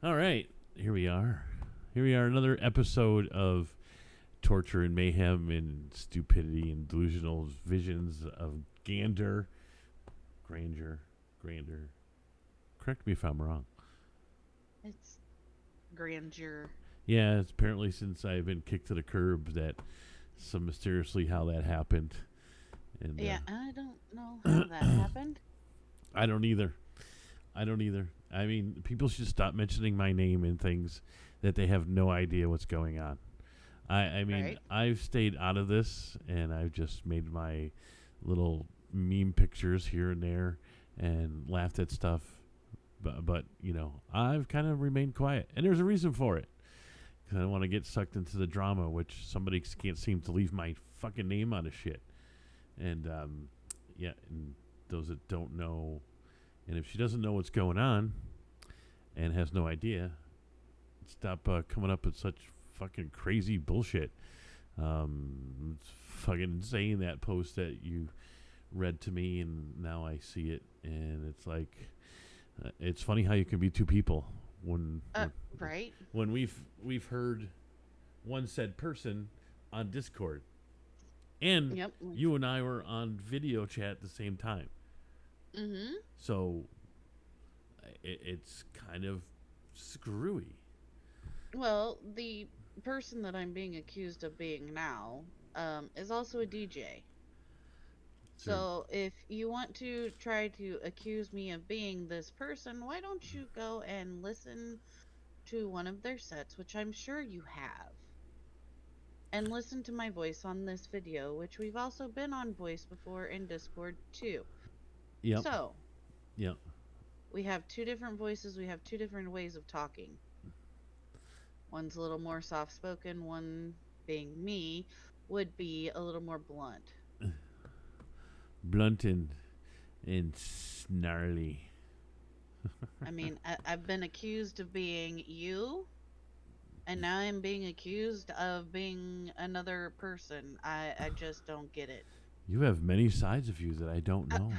All right, here we are. Here we are, another episode of torture and mayhem and stupidity and delusional visions of grandeur, grander. Correct me if I'm wrong. It's grandeur. Yeah, it's apparently since I've been kicked to the curb that some mysteriously how that happened, and Yeah, I don't know how that happened. I don't either. I don't either. I mean, people should stop mentioning my name in things that they have no idea what's going on. I mean, Right? I've stayed out of this, and I've just made my little meme pictures here and there, and laughed at stuff. But you know, I've kind of remained quiet, and there's a reason for it. Because I don't want to get sucked into the drama, which somebody can't seem to leave my fucking name on a shit. And yeah, and those that don't know, and if she doesn't know what's going on and has no idea, stop coming up with such fucking crazy bullshit. It's fucking insane, that post that you read to me, and now I see it, and it's like, it's funny how you can be two people when Uh, right? when we've heard one said person on Discord, and Yep. you and I were on video chat at the same time. Mm-hmm. So it's kind of screwy. Well, the person that I'm being accused of being now is also a DJ. There, So if you want to try to accuse me of being this person, why don't you go and listen to one of their sets, which I'm sure you have, and listen to my voice on this video, which we've also been on voice before in Discord too. yep, So, yep. we have two different voices, we have two different ways of talking. One's a little more soft spoken, one being me would be a little more blunt. Blunt and snarly. I mean, I've been accused of being you, and now I'm being accused of being another person. I just don't get it. You have many sides of you that I don't I, know.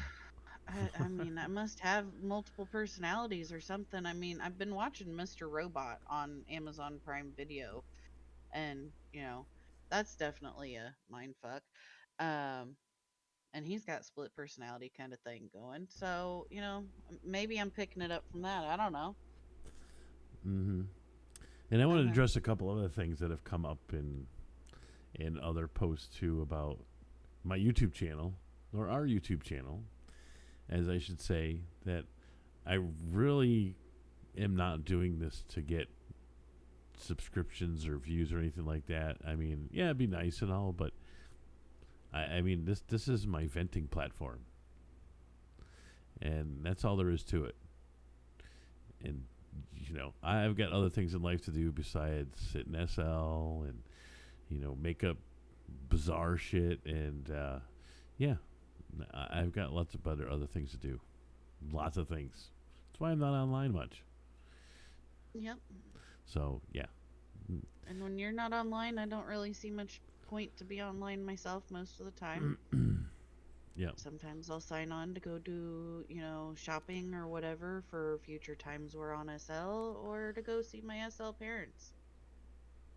I mean, I must have multiple personalities or something. I mean, I've been watching Mr. Robot on Amazon Prime Video, and that's definitely a mind fuck. Um, and he's got split personality kind of thing going. So maybe I'm picking it up from that. I don't know. Mm-hmm. And I want to Okay. address a couple other things that have come up in other posts too about my YouTube channel, or our YouTube channel, as I should say, that I really am not doing this to get subscriptions or views or anything like that. I mean, yeah, it'd be nice and all, but I mean, this is my venting platform, and that's all there is to it. And I've got other things in life to do besides sit in SL and make up bizarre shit, and yeah, I've got lots of other things to do. Lots of things. That's why I'm not online much. Yep. So yeah, And when you're not online, I don't really see much point to be online myself most of the time. yeah, Sometimes I'll sign on to go do, shopping or whatever for future times we're on SL or to go see my SL parents.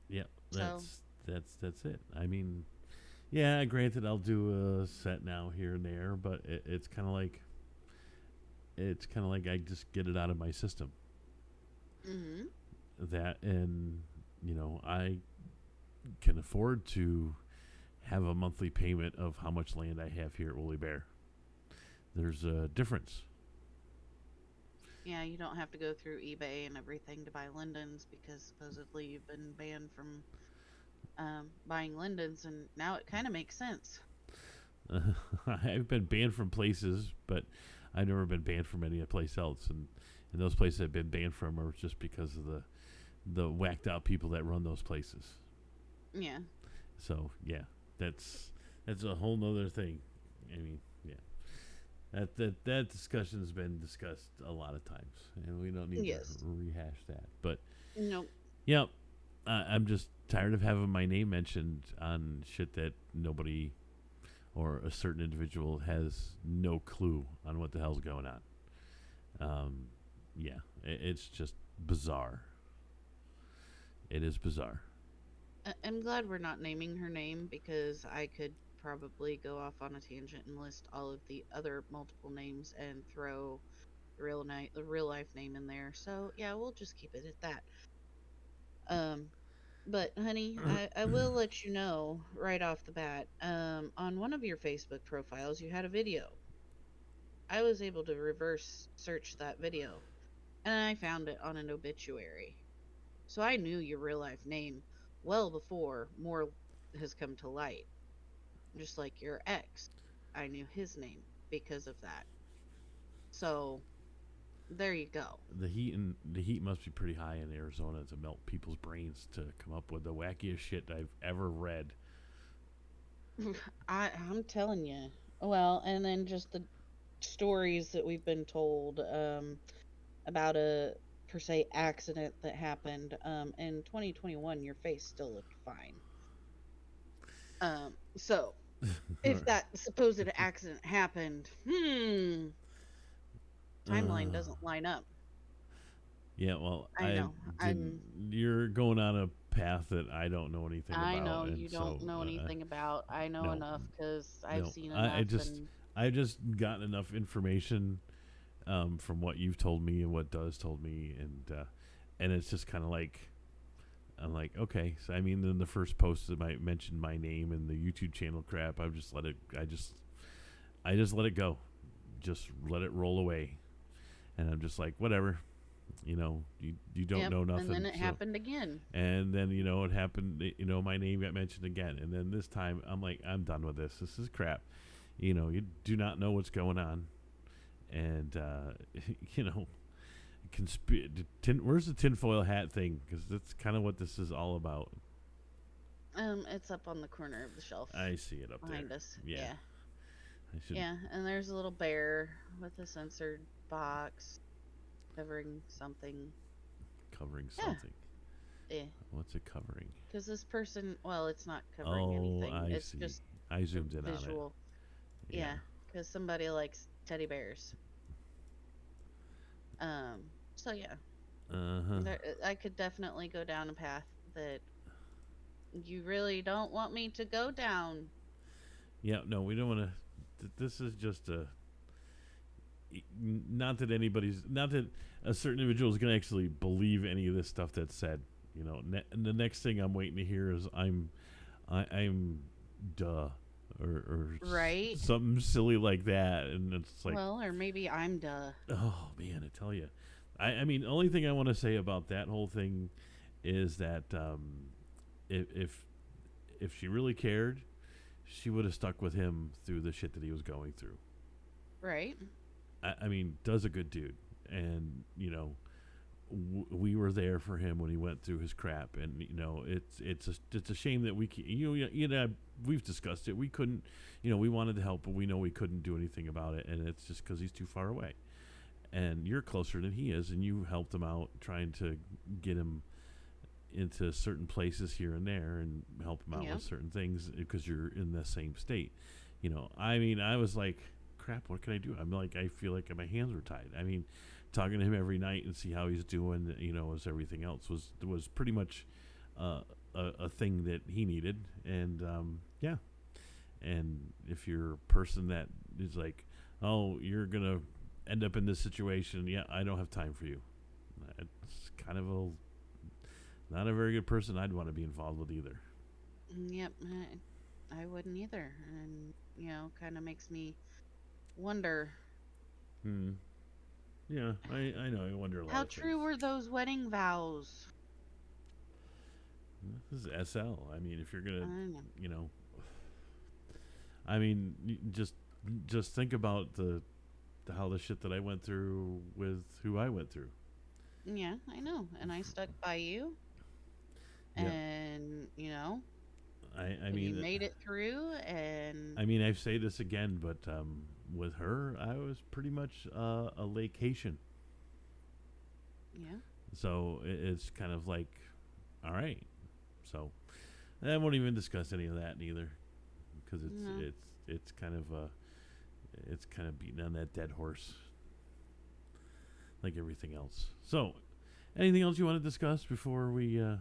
yeah. So, That's it. I mean, yeah. Granted, I'll do a set now here and there, but it's kind of like I just get it out of my system. mhm. That, and I can afford to have a monthly payment of how much land I have here at Woolly Bear. There's a difference. Yeah, you don't have to go through eBay and everything to buy lindens because supposedly you've been banned from buying lindens, and now it kind of makes sense. I've been banned from places, but I've never been banned from any place else. And those places I've been banned from are just because of the whacked out people that run those places. Yeah. So yeah, that's that's a whole nother thing. I mean, yeah, that discussion has been discussed a lot of times, and we don't need to Yes. rehash that. But Nope. yeah, I'm just tired of having my name mentioned on shit that nobody or a certain individual has no clue on what the hell's going on. Um, yeah, it's just bizarre. It is bizarre. I'm glad we're not naming her name because I could probably go off on a tangent and list all of the other multiple names and throw the real life name in there. So yeah, we'll just keep it at that. Um, but honey, I will let you know right off the bat. On one of your Facebook profiles, you had a video. I was able to reverse search that video, and I found it on an obituary. So I knew your real life name well before more has come to light. Just like your ex, I knew his name because of that. So there you go. The heat must be pretty high in Arizona to melt people's brains to come up with the wackiest shit I've ever read. I'm telling you. Well, and then just the stories that we've been told about a per se accident that happened in 2021. Your face still looked fine. So if that supposed accident happened, timeline uh, doesn't line up. yeah, well, I I know. didn't. You're going on a path that I don't know anything I about, know and you don't so know anything about. I know no, enough because I've no. seen I enough, just and I just gotten enough information from what you've told me and what Does told me, and it's just kind of like I'm like, okay. So I mean, then the first post that might mention my name and the YouTube channel crap, I've just let it. I just let it go, just let it roll away, and I'm just like, whatever. You don't yep. know And then nothing. it So happened again. and then it happened. My name got mentioned again, and then this time I'm like, I'm done with this. This is crap. You do not know what's going on, and you know where's the tinfoil hat thing? Because that's kind of what this is all about. It's up on the corner of the shelf I see it up there. behind us. Yeah, Yeah, I should yeah. And there's a little bear with a censored box covering something. covering Yeah, something. yeah. What's it covering? Because this person, well, it's not covering Oh, anything. I It's see. just I a zoomed in on it. visual. Yeah. Yeah, because somebody likes teddy bears. So yeah, Uh huh. I could definitely go down a path that you really don't want me to go down. Yeah. No, we don't want to. This is just a. Not that a certain individual is going to actually believe any of this stuff that's said. And the next thing I'm waiting to hear is I'm duh or Right? something silly like that, and it's like, Well, or maybe I'm duh. oh man, I tell you, I mean, the only thing I want to say about that whole thing is that if if if she really cared, she would have stuck with him through the shit that he was going through. Right? I mean, does a good dude, and we were there for him when he went through his crap, and it's a shame that we've discussed it. We couldn't, we wanted to help, but we know we couldn't do anything about it, and it's just because he's too far away. And you're closer than he is, and you helped him out trying to get him into certain places here and there, and help him out Yep. with certain things because you're in the same state. I mean, I was like, crap, what can I do? I'm like, I feel like my hands were tied. I mean, talking to him every night and see how he's doing, as everything else was pretty much a thing that he needed. And yeah. And if you're a person that is like, oh, you're gonna end up in this situation, yeah, I don't have time for you. It's kind of not a very good person I'd want to be involved with either. Yep. I wouldn't either. And, kind of makes me wonder Hmm. Yeah, I know. I wonder a lot how of things. true were those wedding vows? This is SL. I mean, if you're I gonna, don't know. you know, I mean, just think about the how the shit that I went through with who I went through. Yeah, I know. And I stuck by you. Yeah, And, I and you mean, made it through. And, I say this again, but with her, I was pretty much a lacation. yeah. So it's kind of like, all right. So I won't even discuss any of that neither, because No. it's kind of beating on that dead horse, like everything else. So Anything else you want to discuss before we? I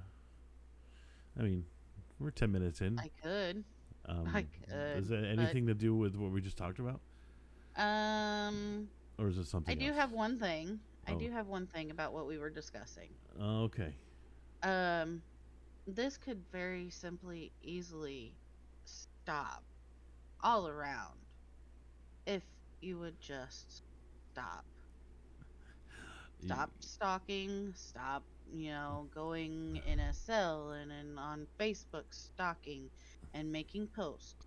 mean, we're 10 minutes in. I could. I Um, is could. that But anything to do with what we just talked about, um or is it I something do else? have one thing. I Oh, do have one thing about what we were discussing. okay. Um this could very simply easily stop all around if you would just stop. Y- Stop stalking, stop, going in a cell and on Facebook stalking and making posts.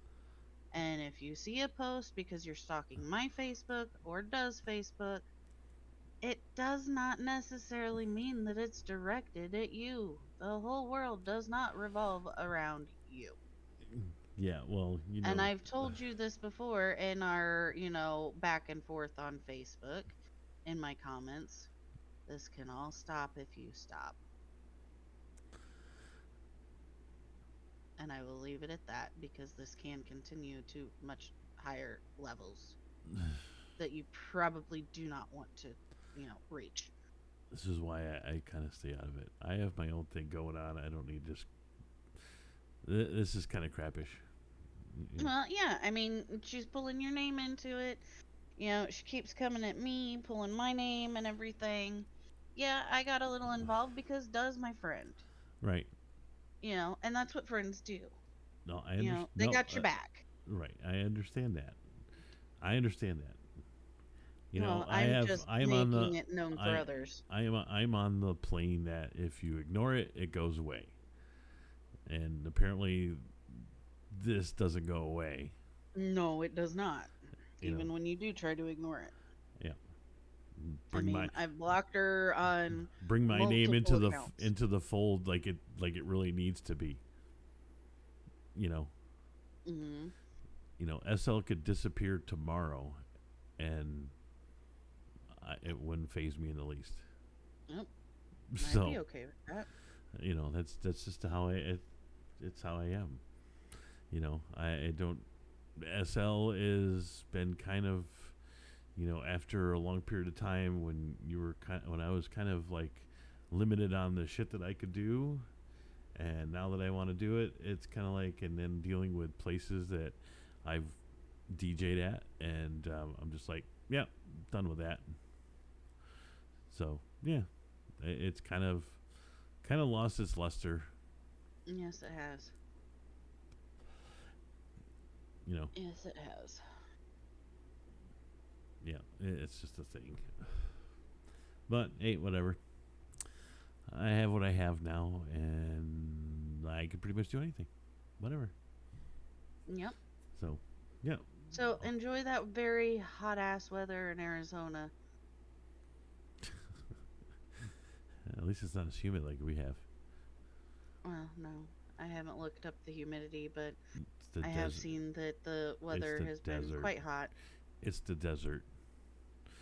And if you see a post because you're stalking my Facebook or does Facebook, it does not necessarily mean that it's directed at you. The whole world does not revolve around you. Yeah. Well, And I've told you this before in our, back and forth on Facebook in my comments. This can all stop if you stop. And I will leave it at that because this can continue to much higher levels that you probably do not want to, reach. this is why I kind of stay out of it. I have my own thing going on. I don't need this. This is kind of crappish. Mm. Well, yeah, I mean, she's pulling your name into it. She keeps coming at me, pulling my name and everything. Yeah, I got a little involved because Does my friend. Right. And that's what friends do. No, I understand. They No, got your back. right. I understand that. I understand that. Well, I I'm have. just I am on the. making it known for I. others. I'm on the plane that if you ignore it, it goes away. And apparently, this doesn't go away. No, it does not. You know. Even when you do try to ignore it. Yeah. I Bring my mean, I've blocked her on bring my name multiple into accounts. the fold like it really needs to be. You know. Hmm. SL could disappear tomorrow, and it wouldn't phase me in the least. Yep, I'd So be okay with that. that's just how it's how I am. I don't. SL is been kind of after a long period of time when I was kind of like limited on the shit that I could do, and now that I want to do it, it's kind of like, and then dealing with places that I've DJ'd at, and I'm just like, yeah, done with that. So yeah, it's kind of lost its luster. Yes, it has. You know, Yes, it has. yeah, it's just a thing. But hey, whatever. I have what I have now, and I can pretty much do anything, whatever. Yep. So, yeah. So enjoy that very hot ass weather in Arizona. At least it's not as humid like we have. Well, no, I haven't looked up the humidity, but It's the I have desert. seen that the It's weather the has been desert. quite hot. It's the desert.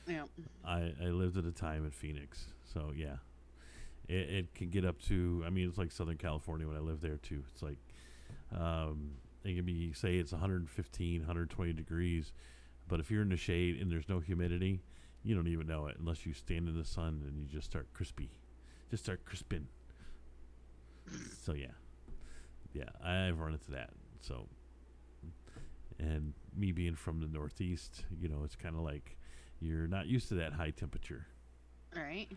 Yep. I lived at a time in Phoenix, so yeah, it can get up to. I mean, it's like Southern California when I lived there too. It's like it can be say it's 115, 120 degrees, but if you're in the shade and there's no humidity, you don't even know it unless you stand in the sun and you just start crisping. So yeah, I've run into that. So, and me being from the Northeast, it's kind of like you're not used to that high temperature. All right.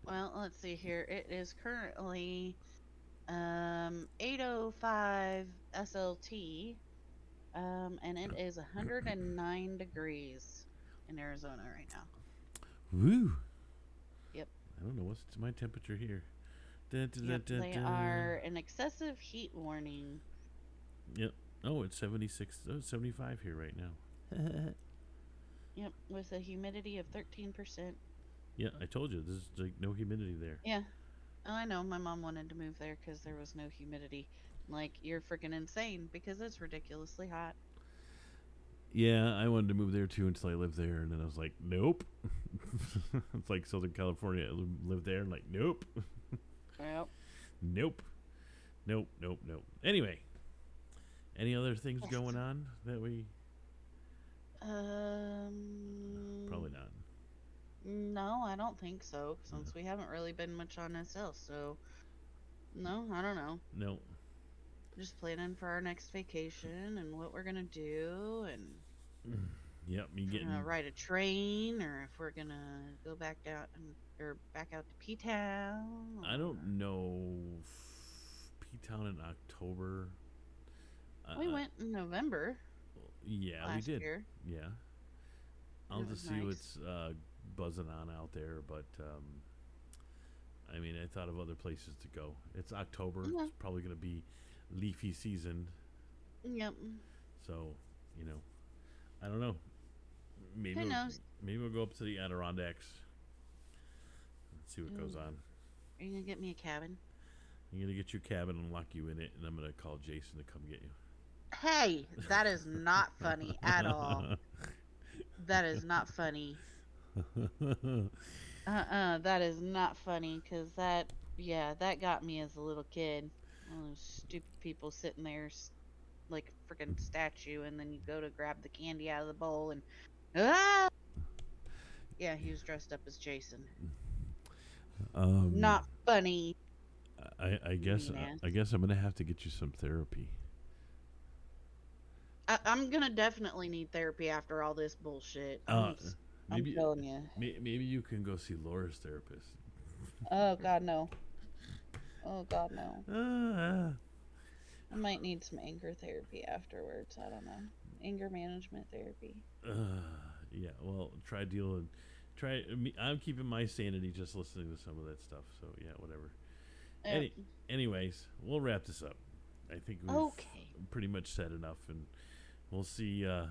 Well, let's see here. It is currently 8:05 SLT, and it is 109 degrees in Arizona right now. Woo! Yep. I don't know what's my temperature here. Da, da, da, Yep. da, They da. are an excessive heat warning. Yep. Oh, it's 76. Oh, it's 75 here right now. Yep. With a humidity of 13%. Yeah, I told you there's like no humidity there. Yeah. Oh, I know. My mom wanted to move there because there was no humidity. Like, you're freaking insane because it's ridiculously hot. Yeah, I wanted to move there too until I lived there, and then I was like, nope. It's like Southern California. I lived there, and like, nope, Yep. nope, nope, nope, nope. Anyway, any other things Yes. going on that we Um. probably not? No, I don't think so, since we haven't really been much on SL. So no, I don't know. No. Just planning for our next vacation and what we're gonna do, and Yep, me if we're gonna getting. ride a train, or if we're gonna go back out and or back out to P Town, I don't or know. P Town in October. we Uh, went in November yeah, we last did. year. Yeah, I'll It was just see nice. what's buzzing on out there. But I mean, I thought of other places to go. It's October. Yeah. It's probably going to be leafy season. Yep. So, you know, I don't know. Maybe Who we'll, knows? maybe we'll go up to the Adirondacks and see what goes Ooh, on. are you gonna get me a cabin? I'm gonna get you a cabin and lock you in it, and I'm gonna call Jason to come get Hey, that is not funny at all. you. That is not funny. That is not funny, cause yeah, that got me as a little kid. All those stupid people sitting there like a freaking statue, and then you go to grab the candy out of the bowl, and ah, yeah, he was dressed up as Jason. um, Not funny, I guess mean ass. I guess I'm gonna have to get you some therapy. I'm gonna definitely need therapy after all this bullshit. Uh, I'm maybe telling you. maybe you can go see Laura's therapist. Oh God, no. Oh God, no. Uh, I might need some anger therapy afterwards. I don't know. Anger management therapy. yeah. Well, try dealing. Try. I'm keeping my sanity just listening to some of that stuff. So yeah, whatever. Yep. Any. Anyways, we'll wrap this up. I think we've Okay. pretty much said enough, and we'll see how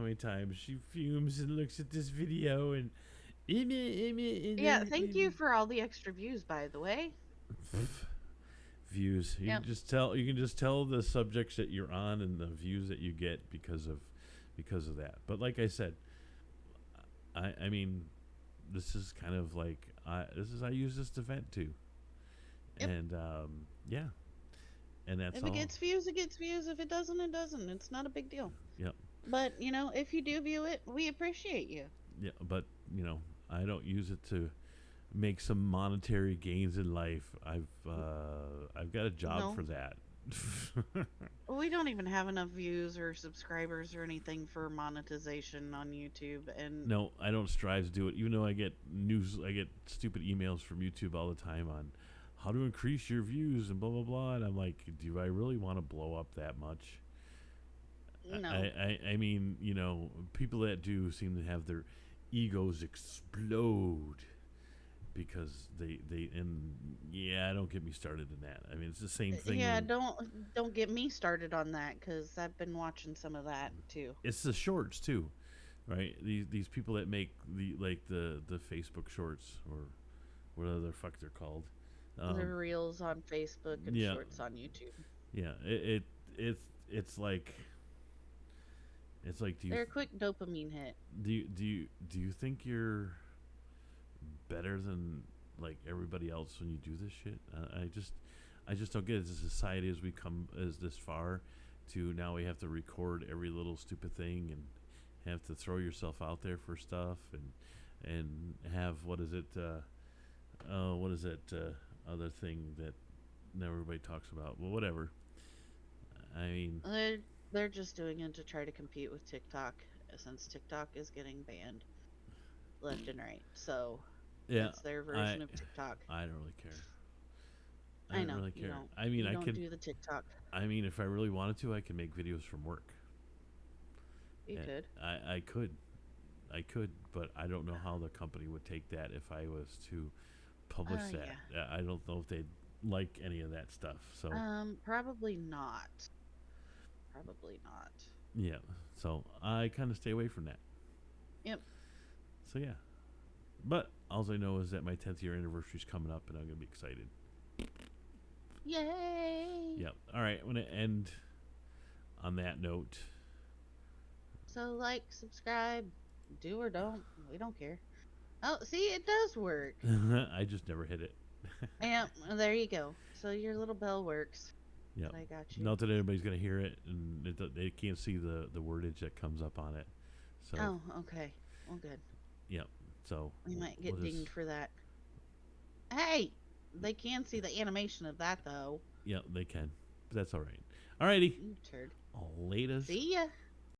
many times she fumes and looks at this video and Yeah, thank you for all the extra views, by the way. views. Yep. You can just tell the subjects that you're on and the views that you get because of that. But like I said, I mean, this is kind of like I use this to vent too, Yep. and yeah, and that's If it all. gets views, it gets views. If it doesn't, it doesn't. It's not a big deal. Yep. But, if you do view it, we appreciate you. Yeah, but I don't use it to make some monetary gains in life. I've got a job No. for that. We don't even have enough views or subscribers or anything for monetization on YouTube. And No, I don't strive to do it. Even though I get stupid emails from YouTube all the time on how to increase your views and blah blah blah. And I'm like, do I really want to blow up that much? no. I mean, people that do seem to have their egos explode because they and yeah, don't get me started in that. I mean, it's the same thing Yeah, when don't get me started on that, cuz I've been watching some of that too. it's the shorts too, right? These people that make the Facebook shorts or whatever the fuck they're called. The Um, reels on Facebook and yeah, shorts on YouTube. yeah. It's like do you They're a quick dopamine hit. do you think you're better than like everybody else when you do this shit? I just don't get it. As a society, as we come as this far, to now we have to record every little stupid thing and have to throw yourself out there for stuff and have what is it other thing that everybody talks about? Well, whatever. I mean, They're just doing it to try to compete with TikTok, since TikTok is getting banned left and right. So yeah, it's their I version of TikTok. I don't really care. I I don't know really you care. don't. I mean, You don't do the TikTok. I mean, if I really wanted to, I could make videos from work. You And could. I could, but I don't know how the company would take that if I was to publish that. Yeah. I don't know if they'd like any of that stuff. So Probably not. Probably not. yeah, so I kind of stay away from that. Yep. So yeah, but all I know is that my 10th year anniversary is coming up, and I'm gonna be excited. Yay! Yep. All right, I'm gonna end on that note. So like, subscribe, do or don't. We don't care. Oh, see, it does work. I just never hit it. Yep. There you go. So your little bell works. Yep. I got you. Not that anybody's gonna hear it, and they can't see the wordage that comes up on it. So Oh, okay. Well, good. yep. So We might we'll get just dinged for that. Hey, they can see the animation of that though. yeah, they can, but that's all right. Alrighty, You turd. latest. See ya.